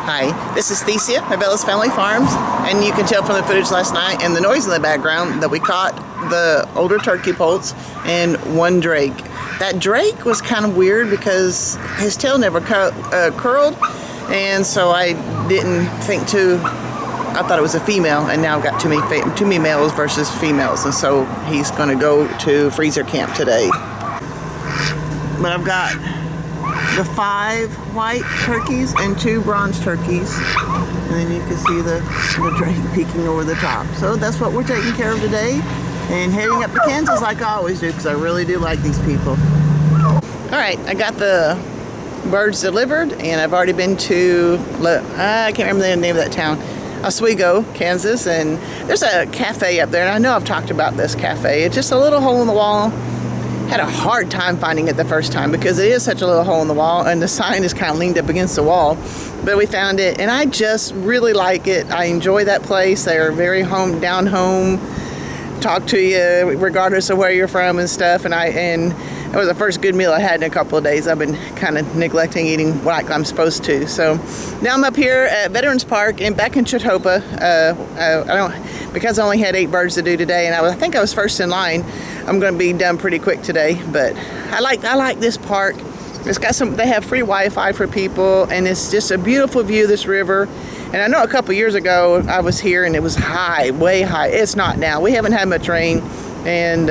Hi, this is Thesia of Ellis Family Farms, and you can tell from the footage last night and the noise in the background that we caught the older turkey poults and one drake. That drake was kind of weird because his tail never curled, and so I didn't think I thought it was a female, and now I've got too many males versus females, and so he's going to go to freezer camp today. But I've got the 5 white turkeys and 2 bronze turkeys, and then you can see the drake peeking over the top. So that's what we're taking care of today, and heading up to Kansas like I always do, because I really do like these people. Alright, I got the birds delivered, and I've already been to, I can't remember the name of that town, Oswego, Kansas, and there's a cafe up there, and I know I've talked about this cafe. It's just a little hole in the wall. Had a hard time finding it the first time because it is such a little hole in the wall, and the sign is kind of leaned up against the wall, but we found it, and I just really like it. I enjoy that place. They're very down home, talk to you regardless of where you're from and stuff, and it was the first good meal I had in a couple of days. I've been kind of neglecting eating like I'm supposed to. So now I'm up here at Veterans Park back in Chautauqua. Because I only had 8 birds to do today, and I think I was first in line. I'm going to be done pretty quick today, but I like this park. It's got they have free Wi-Fi for people, and it's just a beautiful view of this river. And I know a couple years ago I was here and it was high, way high. It's not now. We haven't had much rain, and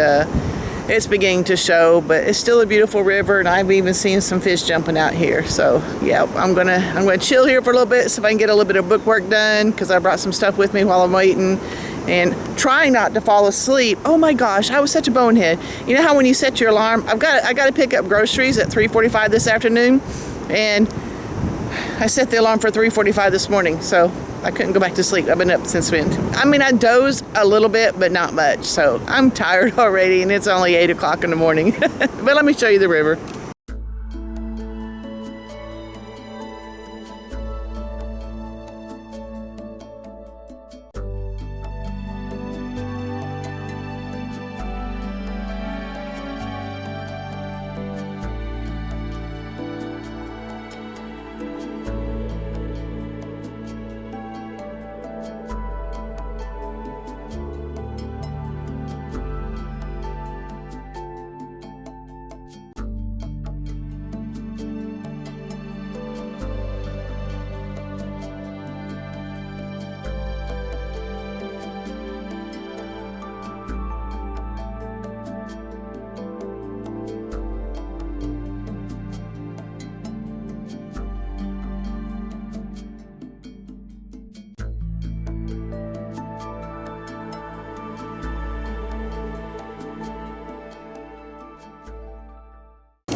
it's beginning to show, but it's still a beautiful river, and I've even seen some fish jumping out here. So yeah, I'm gonna chill here for a little bit, so if I can get a little bit of bookwork done, because I brought some stuff with me while I'm waiting, and trying not to fall asleep. Oh my gosh, I was such a bonehead. You know how when you set your alarm, I got to pick up groceries at 3:45 this afternoon, and I set the alarm for 3:45 this morning, so I couldn't go back to sleep. I've been up since then. I mean, I dozed a little bit, but not much. So I'm tired already, and it's only 8 o'clock in the morning. But let me show you the river.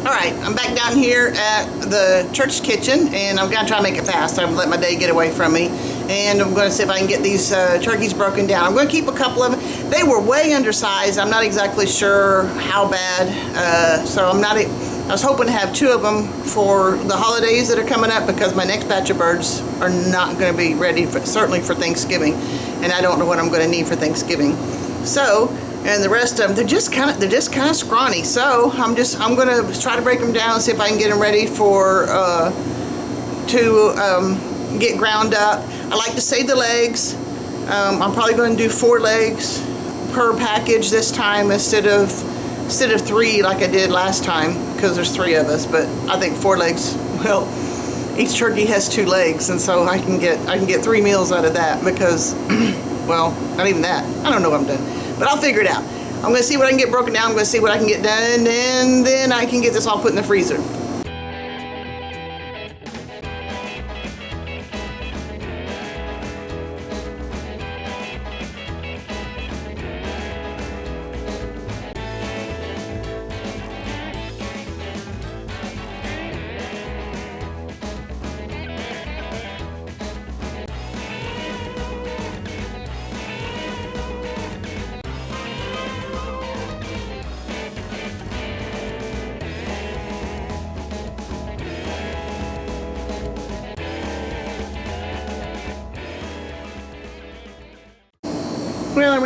Alright, I'm back down here at the church kitchen, and I'm going to try to make it fast. I'm going to let my day get away from me, and I'm going to see if I can get these turkeys broken down. I'm going to keep a couple of them. They were way undersized. I'm not exactly sure how bad, so I was hoping to have 2 of them for the holidays that are coming up, because my next batch of birds are not going to be ready certainly for Thanksgiving, and I don't know what I'm going to need for Thanksgiving. So, and the rest of them, they're just kind of scrawny. So I'm going to try to break them down, see if I can get them ready for to get ground up. I like to save the legs. I'm probably going to do 4 legs per package this time instead of 3 like I did last time, because there's 3 of us. But I think 4 legs. Well, each turkey has 2 legs, and so I can get 3 meals out of that, because well, not even that. I don't know what I'm doing. But I'll figure it out. I'm going to see what I can get broken down. I'm going to see what I can get done, and then I can get this all put in the freezer.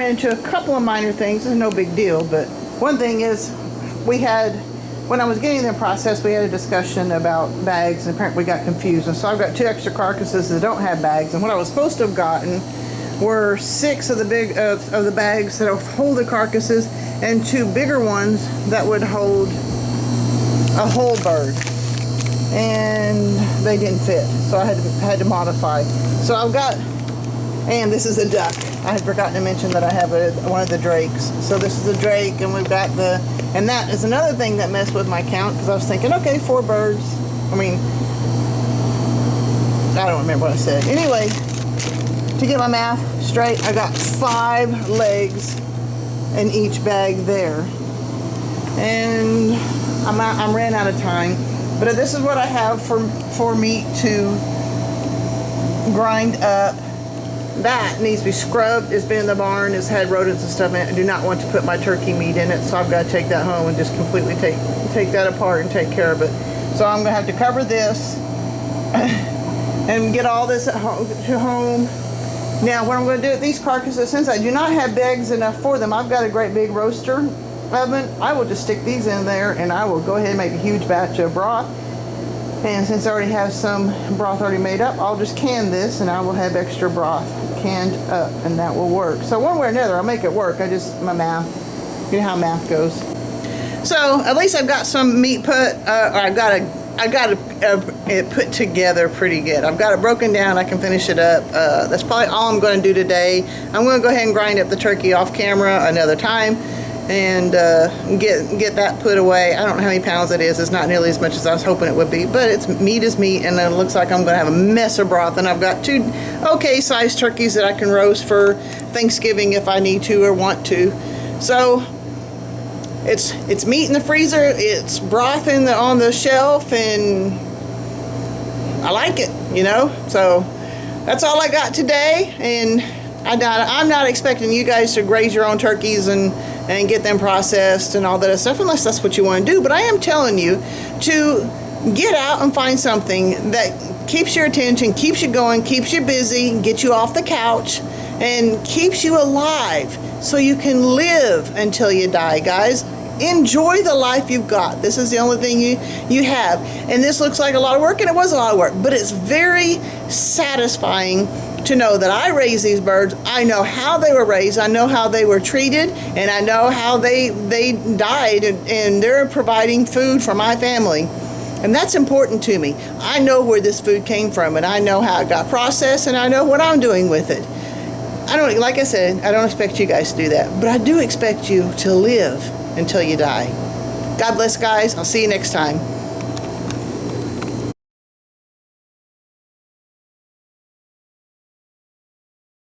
into a couple of minor things. It's no big deal, but one thing is when I was getting them processed, we had a discussion about bags, and apparently we got confused. And so I've got 2 extra carcasses that don't have bags, and what I was supposed to have gotten were 6 of the big of the bags that would hold the carcasses, and 2 bigger ones that would hold a whole bird, and they didn't fit, so I had to modify. So I've got, and this is a duck. I had forgotten to mention that I have one of the drakes. So this is a drake, and we've got and that is another thing that messed with my count, because I was thinking, okay, 4 birds. I mean, I don't remember what I said. Anyway, to get my math straight, I got 5 legs in each bag there, and I'm ran out of time. But this is what I have for meat to grind up. That needs to be scrubbed. It's been in the barn. It's had rodents and stuff in it. I do not want to put my turkey meat in it, so I've got to take that home and just completely take that apart and take care of it. So I'm going to have to cover this and get all this to home. Now, what I'm going to do with these carcasses, since I do not have bags enough for them, I've got a great big roaster oven. I will just stick these in there, and I will go ahead and make a huge batch of broth. And since I already have some broth already made up, I'll just can this, and I will have extra broth canned up, and that will work. So one way or another, I'll make it work. My math, you know how math goes. So at least I've got some meat put, I got it put together pretty good. I've got it broken down. I can finish it up. That's probably all I'm going to do today. I'm going to go ahead and grind up the turkey off camera another time, and get that put away. I don't know how many pounds it is. It's not nearly as much as I was hoping it would be, but it's meat is meat, and it looks like I'm going to have a mess of broth. And I've got 2 okay sized turkeys that I can roast for Thanksgiving if I need to or want to. So it's meat in the freezer, it's broth on the shelf, and I like it, you know. So that's all I got today, and I'm not expecting you guys to graze your own turkeys and get them processed and all that stuff, unless that's what you want to do. But I am telling you to get out and find something that keeps your attention, keeps you going, keeps you busy, gets you off the couch, and keeps you alive so you can live until you die, guys. Enjoy the life you've got. This is the only thing you have. And this looks like a lot of work, and it was a lot of work, but it's very satisfying to know that I raised these birds. I know how they were raised, I know how they were treated, and I know how they died, and they're providing food for my family. And that's important to me. I know where this food came from, and I know how it got processed, and I know what I'm doing with it. Like I said, I don't expect you guys to do that, but I do expect you to live until you die. God bless, guys. I'll see you next time.